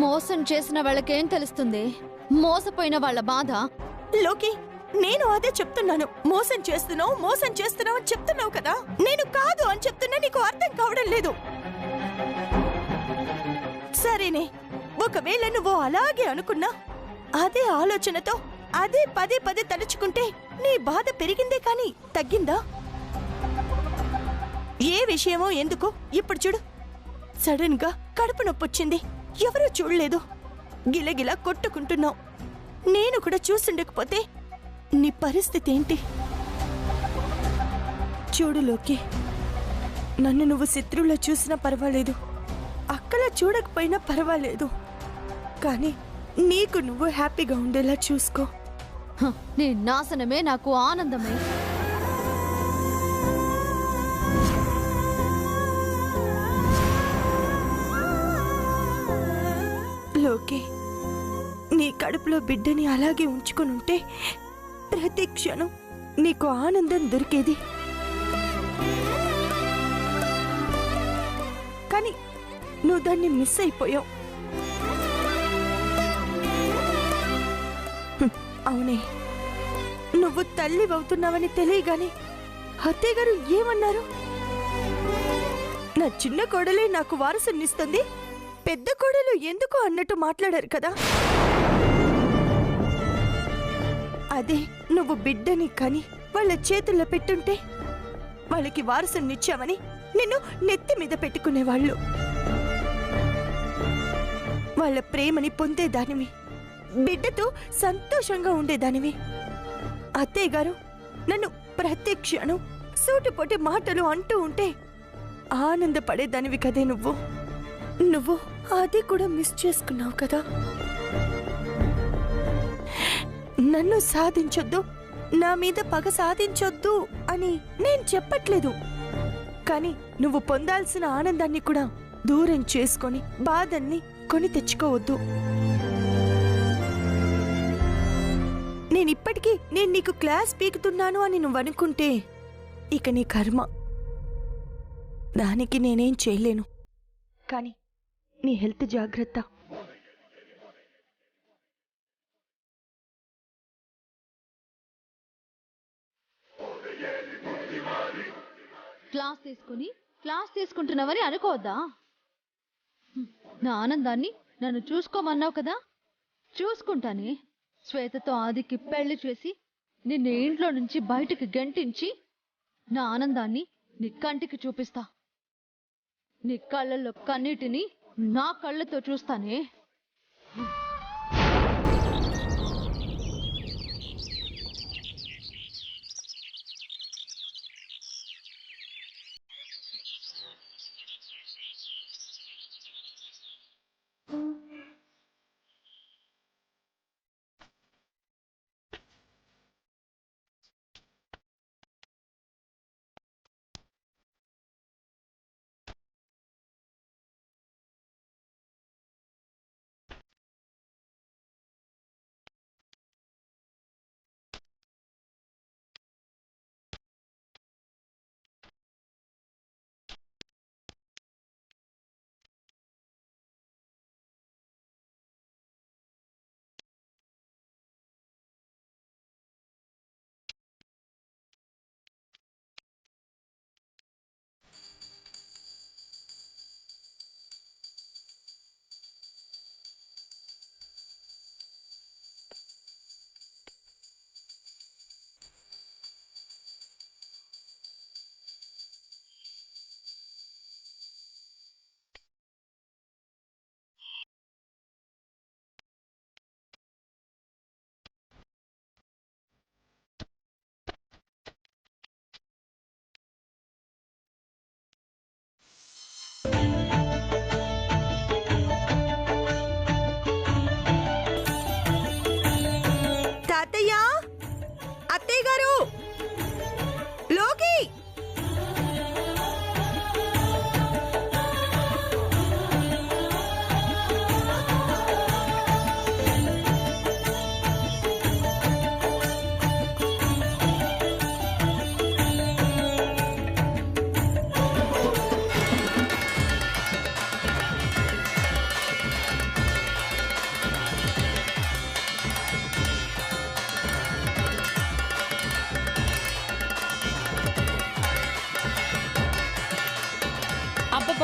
మోసం చేసిన వాళ్ళకేం తెలుస్తుంది? మోసపోయిన వాళ్ళ బాధ. లోకి, నేను అదే చెప్తున్నాను. మోసం చేస్తున్నావు అని చెప్తున్నావు కదా. నేను కాదు అని చెప్తున్నా, నీకు అర్థం కావడం లేదు. సరేనే, ఒకవేళ నువ్వు అలాగే అనుకున్నా, అదే ఆలోచనతో అదే పదే పదే తలుచుకుంటే నీ బాధ పెరిగిందే కాని తగ్గిందా? ఏ విషయమో ఎందుకు ఇప్పుడు చూడు, సడన్ గా కడుపు నొప్పొచ్చింది, ఎవరూ చూడలేదు, గిలగిలా కొట్టుకుంటున్నావు. నేను కూడా చూసుండకపోతే నీ పరిస్థితి ఏంటి? చూడు లోకి, నన్ను నువ్వు శత్రువులా చూసినా పర్వాలేదు, అక్కలా చూడకపోయినా పర్వాలేదు, కానీ నీకు నువ్వు హ్యాపీగా ఉండేలా చూసుకో. నీ నాశనమే నాకు ఆనందమే. లోకి, నీ కడుపులో బిడ్డని అలాగే ఉంచుకునుంటే ప్రతి క్షణం నీకు ఆనందం దొరికేది. కానీ నువ్వు దాన్ని మిస్ అయిపోయావు. అవునే, నువ్వు తల్లి అవుతున్నావని తెలియగానే అత్తయ్య గారు ఏమన్నారు? నా చిన్న కోడలే నాకు వారసునిస్తుంది, పెద్ద కోడలు ఎందుకు అన్నట్టు మాట్లాడారు కదా. అదే నువ్వు బిడ్డని కని వాళ్ళ చేతుల్లో పెట్టుంటే వాళ్ళకి వారసునిచ్చామని నిన్ను నెత్తి మీద పెట్టుకునేవాళ్ళు. వాళ్ళ ప్రేమని పొందేదానివి, బిడ్డతో సంతోషంగా ఉండేదానివి. అత్తయ్య గారు నన్ను ప్రతి క్షణం సూటిపోటి మాటలు అంటూ ఉంటే ఆనందపడేదానివి కదే నువ్వు. నువ్వు అది కూడా మిస్ చేసుకున్నావు కదా. నన్ను సాధించొద్దు, నా మీద పగ సాధించొద్దు అని నేను చెప్పట్లేదు, కానీ నువ్వు పొందాల్సిన ఆనందాన్ని కూడా దూరం చేసుకొని బాధల్ని కొని తెచ్చుకోవద్దు. నేనిప్పటికీ నేను నీకు క్లాస్ పీకుతున్నాను అని నువ్వు అనుకుంటే ఇక నీ కర్మ, దానికి నేనేం చేయలేను. కానీ నీ హెల్త్ జాగ్రత్త. క్లాస్ తీసుకుంటున్నావని అనుకోవద్దా? నా ఆనందాన్ని నన్ను చూసుకోమన్నావు కదా, చూసుకుంటానే. శ్వేతతో ఆదికి పెళ్లి చేసి నిన్ను ఇంట్లో నుంచి బయటికి గెంటించి నా ఆనందాన్ని నీ కంటికి చూపిస్తా. నీ కళ్ళల్లో కన్నీటిని నా కళ్ళతో చూస్తానే.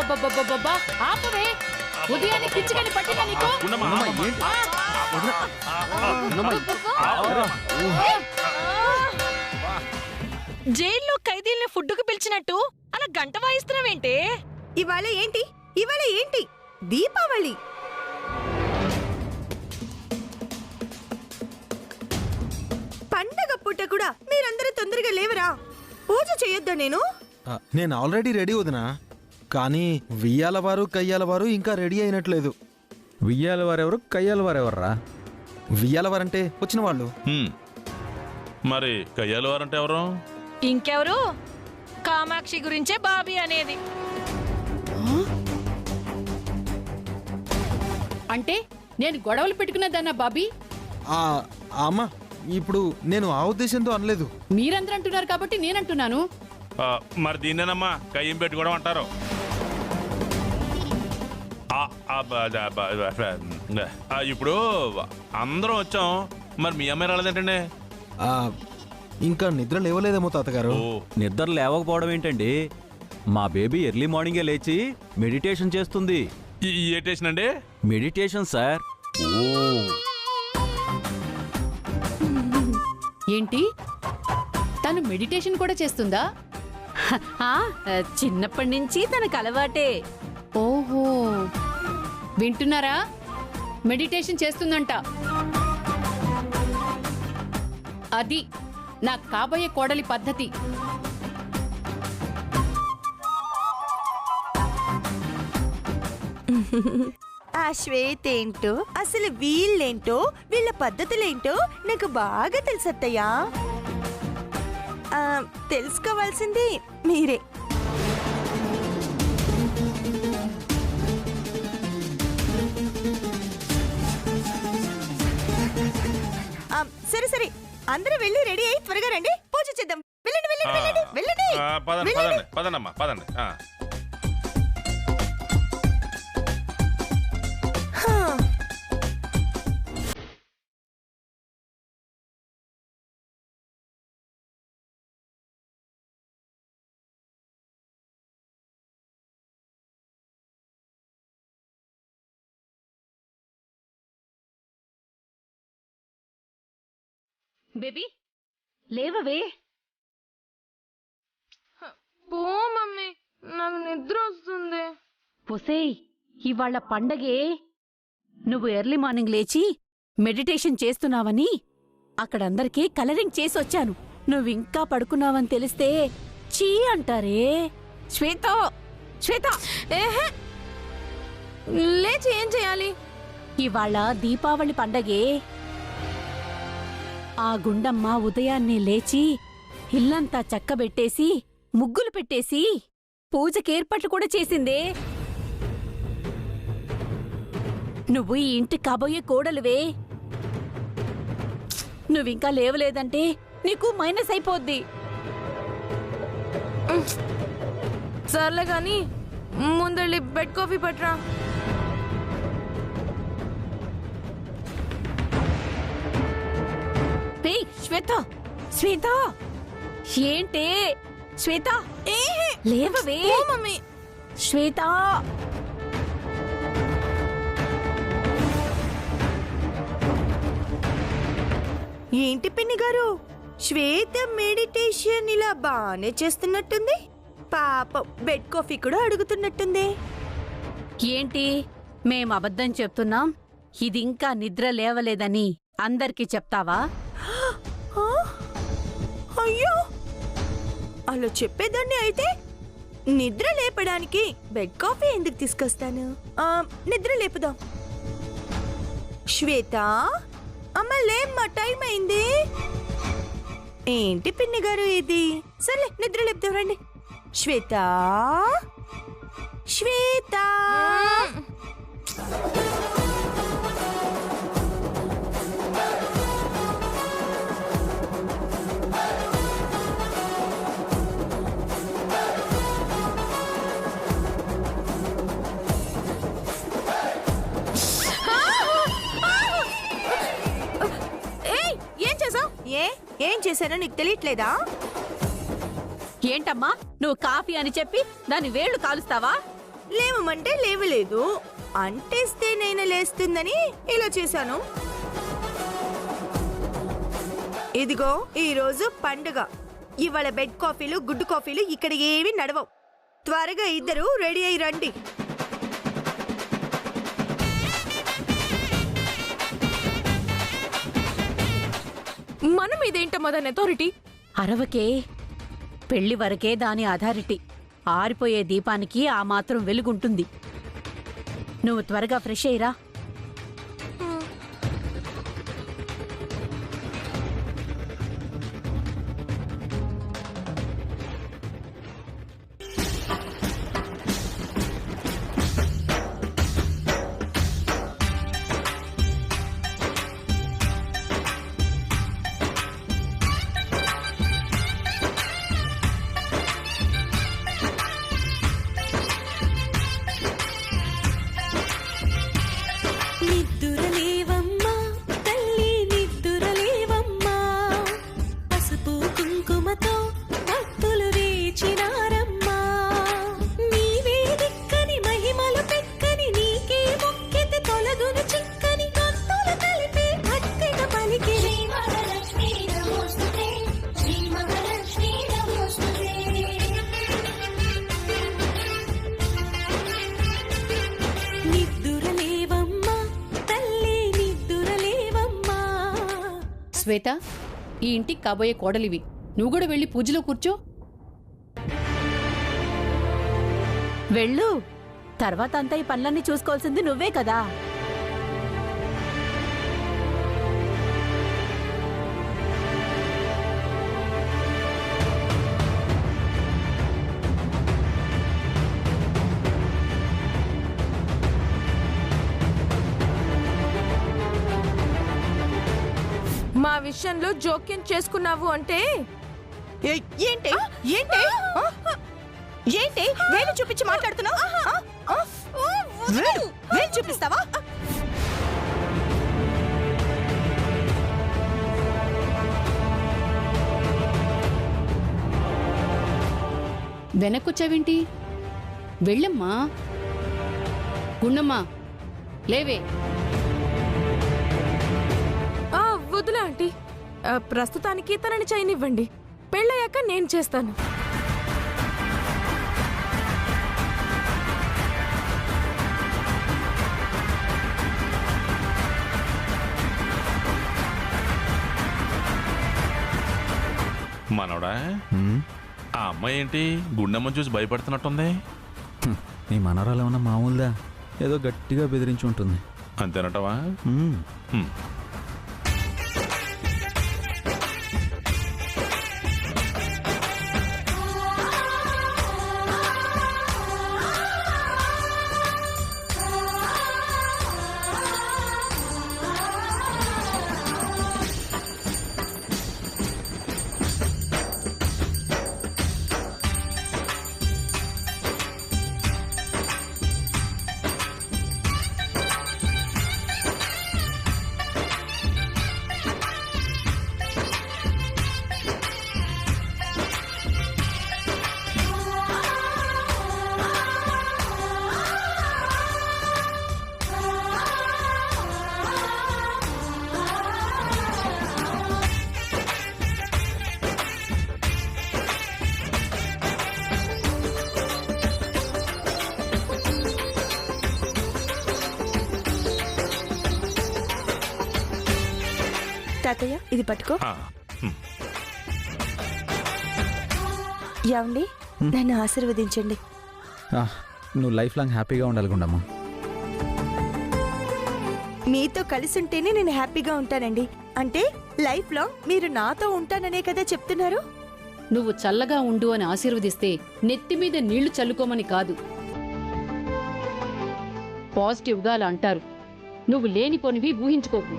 అబ్బబ్బబ్బబ్బబ్బబ్బా! ఆపవే! ఉదయాన్నే పిచ్చికని పట్టినా నీకు? జైల్లో ఖైదీల్ని ఫుడ్డుకు పిలిచినట్టు అలా గంట వాయిస్తున్నావేంటే? ఇవాళ ఏంటి దీపావళి. పండగ పూట కూడా మీరందరూ తొందరగా లేవరా? పూజ చేయొద్దా నేను? నేను ఆల్రెడీ రెడీ వదినా, కానీ వియ్యాల వారు కయ్యాల వారు ఇంకా రెడీ అయినట్లేదు. వియ్యాల వారెవరు కయ్యాల వారెవర్రా? వియ్యాల వారంటే వచ్చిన వాళ్ళు. మరి కయ్యాల వారంటే ఎవరు? ఇంకెవరు? కామాక్షి గురించే బాబీ అనేది. అంటే నేను గొడవలు పెట్టుకున్నదన్నా బాబీ? అమ్మా, ఇప్పుడు నేను ఆ ఉద్దేశంతో అనలేదు. మీరందరూ అంటున్నారు కాబట్టి నేనంటున్నాను. మరి దీన్నేనమ్మా కయ్యం పెట్టుకోవడం అంటారు. ఇప్పుడు అందరం వచ్చాం, మరి మీ అమ్మాయి రాలేదేంటండి? ఇంకా నిద్ర లేవలేదేమో తాతగారు. నిద్ర లేవకపోవడం ఏంటండి? మా బేబీ ఎర్లీ మార్నింగే లేచి మెడిటేషన్ చేస్తుంది. ఏ టేషన్ అండి? Meditation sir. ఏంటి, తను మెడిటేషన్ కూడా చేస్తుందా? చిన్నప్పటి నుంచి తనకు అలవాటే. ఓహో, వింటున్నారా? మెడిటేషన్ చేస్తుందంట. అది నా కాబోయే కోడలి పద్ధతి. ఆ శ్వేత ఏంటో, అసలు వీళ్ళేంటో, వీళ్ళ పద్ధతులేంటో నాకు బాగా తెలుసత్తయ్యా. తెలుసుకోవాల్సింది మీరే. సరే సరే, అందరూ వెళ్ళి రెడీ అయ్యి త్వరగా రండి, పూజ చేద్దాం. వెళ్ళండి వెళ్ళండి వెళ్ళండి వెళ్ళండి. పదండి పదండమ్మా పదండి. బేబీ లేవవే. పో మమ్మీ, నాకు నిద్ర వస్తుంది. పొసేయ్, ఇవాళ పండగే. నువ్వు ఎర్లీ మార్నింగ్ లేచి మెడిటేషన్ చేస్తున్నావని అక్కడందరికీ కలరింగ్ చేసొచ్చాను. నువ్వింకా పడుకున్నావని తెలిస్తే చీ అంటారే. శ్వేత శ్వేత, ఏహే, లేచి ఏం చేయాలి? ఇవాళ దీపావళి పండగే. ఆ గుండమ్మ ఉదయాన్నే లేచి ఇల్లంతా చక్కబెట్టేసి ముగ్గులు పెట్టేసి పూజకేర్పాట్లు కూడా చేసిందే. నువ్వు ఈ ఇంటి కాబోయే కోడలువే. నువ్వింకా లేవలేదంటే నీకు మైనస్ అయిపోద్ది. సర్లే గాని ముందళ్ళి బెడ్ కాఫీ పట్రా. శ్వేత శ్వేత, ఏంటే శ్వేత? లేవవే మమ్మీ. శ్వేత, ఏంటి పిన్ని గారు, శ్వేత మెడిటేషన్ ఇలా బానే చేస్తున్నట్టుంది. పాపం బెడ్ కాఫీ కూడా అడుగుతున్నట్టుంది. ఏంటి మేం అబద్ధం చెప్తున్నాం? ఇది ఇంకా నిద్ర లేవలేదని అందరికీ చెప్తావా? అయ్యో, అలా చెప్పేదాన్ని అయితే నిద్ర లేపడానికి బెడ్ కాఫీ ఎందుకు తీసుకొస్తాను? నిద్ర లేపుదాం. శ్వేత, అమ్మ లేమ్మా, టైం అయింది. ఏంటి పిన్ని గారు ఇది? సర్లే నిద్ర లేపుదాం రండి. శ్వేత శ్వేత, ఏం చేశానో నీకు తెలియట్లేదా? ఏంటమ్మా, నువ్వు కాఫీ అని చెప్పి దాని వేళ్లు కాలుస్తావా? లేవమంటే లేవలేదు, అంటేస్తే నేను లేస్తుందని ఇలా చేశాను. ఇదిగో ఈ రోజు పండుగ. ఇవాళ బెడ్ కాఫీలు గుడ్డు కాఫీలు ఇక్కడ ఏవి నడవవు. త్వరగా ఇద్దరు రెడీ అయి రండి. మనం ఇదేంటమ్మా దాని అథారిటీ? అరవకే, పెళ్లి వరకే దాని అథారిటీ. ఆరిపోయే దీపానికి ఆ మాత్రం వెలుగుంటుంది. నువ్వు త్వరగా ఫ్రెష్ అయ్యిరా. నిద్దురలేవమ్మా తల్లి నిద్దురలేవమ్మా, పసుపు కుంకుమతో భక్తులు వేచినారమ్మా. నీవే దిక్కని మహిమలు పెక్కని, నీకే మొక్కితే తొలగును చిక్కని, భక్తులు కలిపే భక్తిగా పలికి శ్రీ మహాలక్ష్మీ నమోస్తుతే, శ్రీ మహాలక్ష్మీ నమోస్తుతే. నిద్దురలేవమ్మా తల్లి నిద్దురలేవమ్మా. శ్వేత, ఈ ఇంటికి కాబోయే కోడలివి. నువ్వు కూడా వెళ్ళి పూజలో కూర్చో. వెళ్ళు. తర్వాత అంతా ఈ పనులన్నీ చూసుకోవాల్సింది నువ్వే కదా. మా విషయంలో జోక్యం చేసుకున్నావు అంటే ఏంటి ఏంటి ఏంటి వేలు చూపించి మాట్లాడుతున్నావు? వేలు చూపిస్తావా? వెనక్కొచ్చావేంటి? వెళ్ళమ్మా. గుండమ్మా లేవే. వద్దులే ఆంటీ, ప్రస్తుతానికి తనని చేయనివ్వండి. పెళ్ళయ్యాక నేను చేస్తాను. మనోడా, ఆ అమ్మాయి ఏంటి గుండెమ్మ చూసి భయపడుతున్నట్టుంది? నీ మనవరాలు ఏమన్నా మామూలుదా? ఏదో గట్టిగా బెదిరించి ఉంటుంది. అంతేనటవా? తాతయ్య ఇది పట్టుకో. ఏమండి, నన్ను ఆశీర్వదించండి. నువ్వు లైఫ్ లాంగ్ హ్యాపీగా ఉండాలి గుండమ్మ. మీతో కలిసి ఉంటేనే నేను హ్యాపీగా ఉంటానండి. అంటే లైఫ్ లో మీరు నాతో ఉంటాననే కదా చెప్తున్నారు. నువ్వు చల్లగా ఉండు అని ఆశీర్వదిస్తే నెత్తి మీద నీళ్లు చల్లుకోమని కాదు. పాజిటివ్గా అలా అంటారు. నువ్వు లేనిపోనివి ఊహించుకోకు.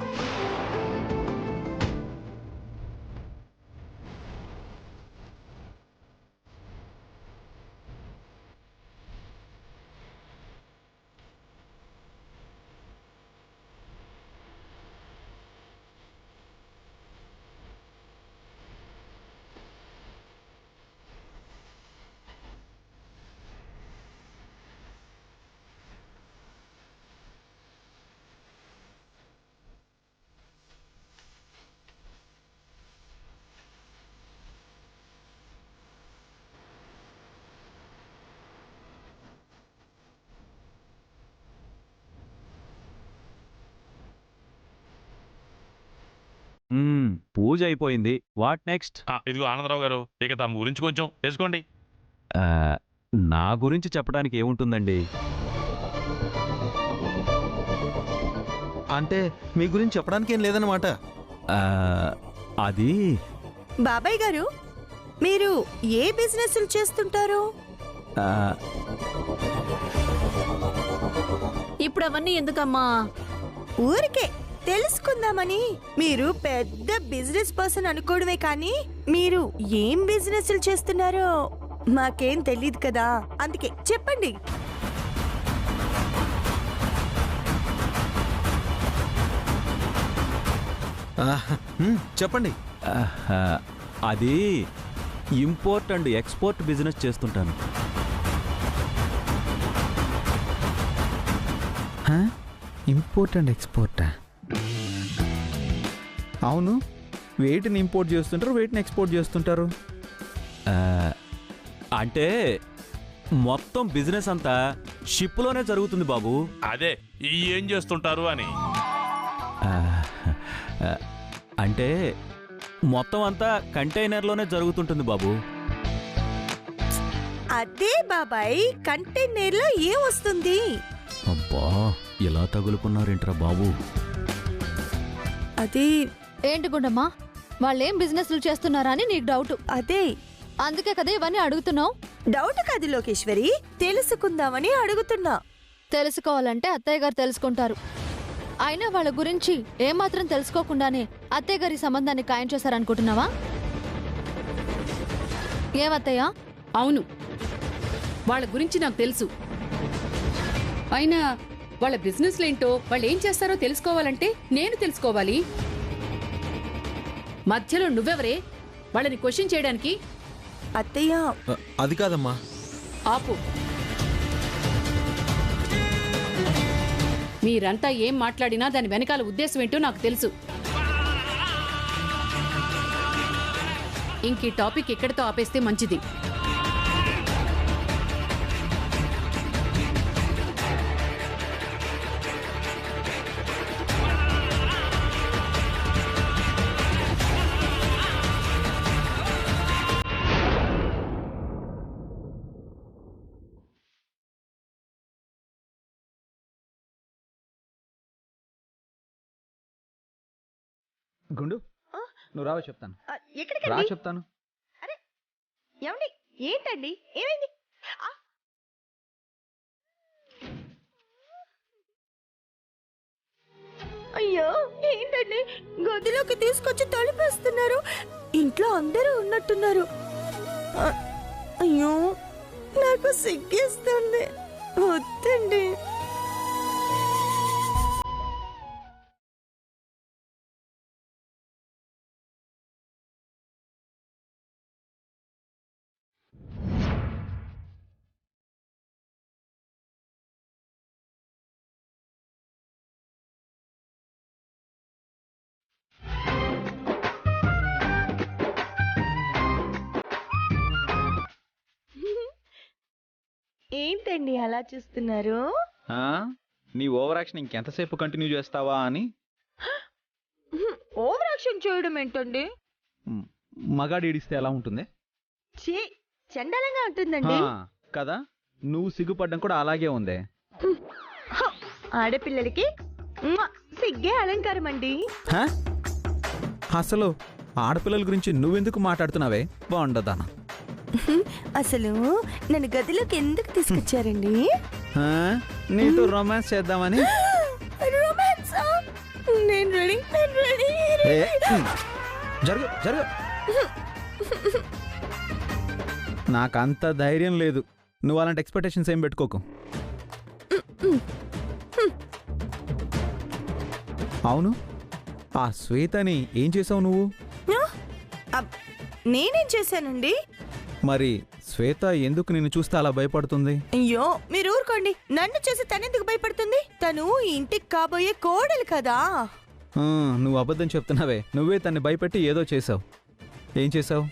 పూజ అయిపోయింది. What next? ఇదిగో ఆనందరావు గారు, ఇక తమ గురించి కొంచెం తెలుసుకోండి. నా గురించి చెప్పడానికి ఏముంటుందండి? అంటే మీ గురించి చెప్పడానికి ఏం లేదన్నమాట. అది బాబాయ్ గారు, మీరు ఏ బిజినెస్ చేస్తుంటారు? ఇప్పుడు అవన్నీ ఎందుకమ్మా? ఊరికే తెలుసుకుందామని. మీరు పెద్ద బిజినెస్ పర్సన్ అనుకోవడమే కానీ మీరు ఏం బిజినెస్ చేస్తున్నారో మాకేం తెలియదు కదా, అందుకే చెప్పండి. చెప్పండి. అది ఇంపోర్ట్ అండ్ ఎక్స్పోర్ట్ బిజినెస్ చేస్తుంటాను. ఇంపోర్ట్ అండ్ ఎక్స్పోర్టా? అవును, వేటిని ఇంపోర్ట్ చేస్తుంటారు, వేటిని ఎక్స్పోర్ట్ చేస్తుంటారు? అంటే మొత్తం బిజినెస్ అంతా షిప్లోనే జరుగుతుంది బాబు. అదే ఏం చేస్తుంటారు అని. అంటే మొత్తం అంతా కంటైనర్లోనే జరుగుతుంటుంది బాబు. అదే బాబాయ్, కంటైనర్లో ఏం వస్తుంది? అబ్బా, ఇలా తగులుకున్నారేంట్రా బాబు? అది ఏంటి గుండమ్మా, వాళ్ళేం బిజినెస్లు చేస్తున్నారా అని నీకు డౌట్. అదే అందుకే కదా ఇవన్నీ అడుగుతున్నావు. డౌట్ కాదు లోకేశ్వరి, తెలుసుకుందామని అడుగుతున్నా. తెలుసుకోవాలంటే అత్తయ్య గారు తెలుసుకుంటారు. అయినా వాళ్ళ గురించి ఏమాత్రం తెలుసుకోకుండానే అత్తయ్య గారి సంబంధాన్ని ఖాయం చేశారనుకుంటున్నావా? ఏమత్తయ్య? అవును, వాళ్ళ గురించి నాకు తెలుసు. అయినా వాళ్ళ బిజినెస్లేంటో, వాళ్ళు ఏం చేస్తారో తెలుసుకోవాలంటే నేను తెలుసుకోవాలి. మధ్యలో నువ్వెవరే వాళ్ళని క్వశ్చన్ చేయడానికి? అత్తయ్య, అది కాదమ్మా. ఆపు. మీరంతా ఏం మాట్లాడినా దాని వెనకాల ఉద్దేశం ఏంటో నాకు తెలుసు. ఇంక ఈ టాపిక్ ఇక్కడితో ఆపేస్తే మంచిది. గుండు, నువ్వు రావా చెప్తాను. ఎక్కడికి రా చెప్తాను. అరే ఏమండి, ఏంటండి, ఏమైంది? అయ్యో, ఏంటండి గదిలోకి తీసుకొచ్చి తలుపేస్తున్నారు? ఇంట్లో అందరూ ఉన్నట్టున్నారు. అయ్యో, నాకు సిగ్గేస్తుంది. వద్దండి. ఏంటండి అలా చూస్తున్నారు? నీ ఓవర్ యాక్షన్ ఇంకెంతసేపు కంటిన్యూ చేస్తావా అని. ఓవర్ యాక్షన్ చేయడం ఏంటండి? మగాడి ఏడిస్తే ఎలా ఉంటుంది? చండాలంగా ఉంటుందండి కదా. నువ్వు సిగ్గుపడ్డం కూడా అలాగే ఉంది. ఆడపిల్లలకి సిగ్గే అలంకారం అండి. అసలు ఆడపిల్లల గురించి నువ్వెందుకు మాట్లాడుతున్నావే? బాగుండదానా. అసలు నన్ను గదిలోకి ఎందుకు తీసుకొచ్చారండి? నీతో రొమాన్స్ చేద్దామని. రొమాన్సా? నేను రెడీ. జరుగు జరుగు. నాకంత ధైర్యం లేదు. నువ్వు అలాంటి ఎక్స్పెక్టేషన్స్ ఏం పెట్టుకోకు. అవును, ఆ శ్వేతని ఏం చేసావు నువ్వు? నేనేం చేశానండి? మరి శ్వేత ఎందుకు నిన్ను చూస్తే అలా భయపడుతుంది? అయ్యో, మీరు ఊరుకోండి. నన్ను చూసి తనెందుకు భయపడుతుంది? తను ఇంటికి కాబోయే కోడలు కదా. నువ్వు అబద్ధం చెప్తున్నావే. నువ్వే తన్ని భయపెట్టి ఏదో చేసావు. ఏం చేసావు?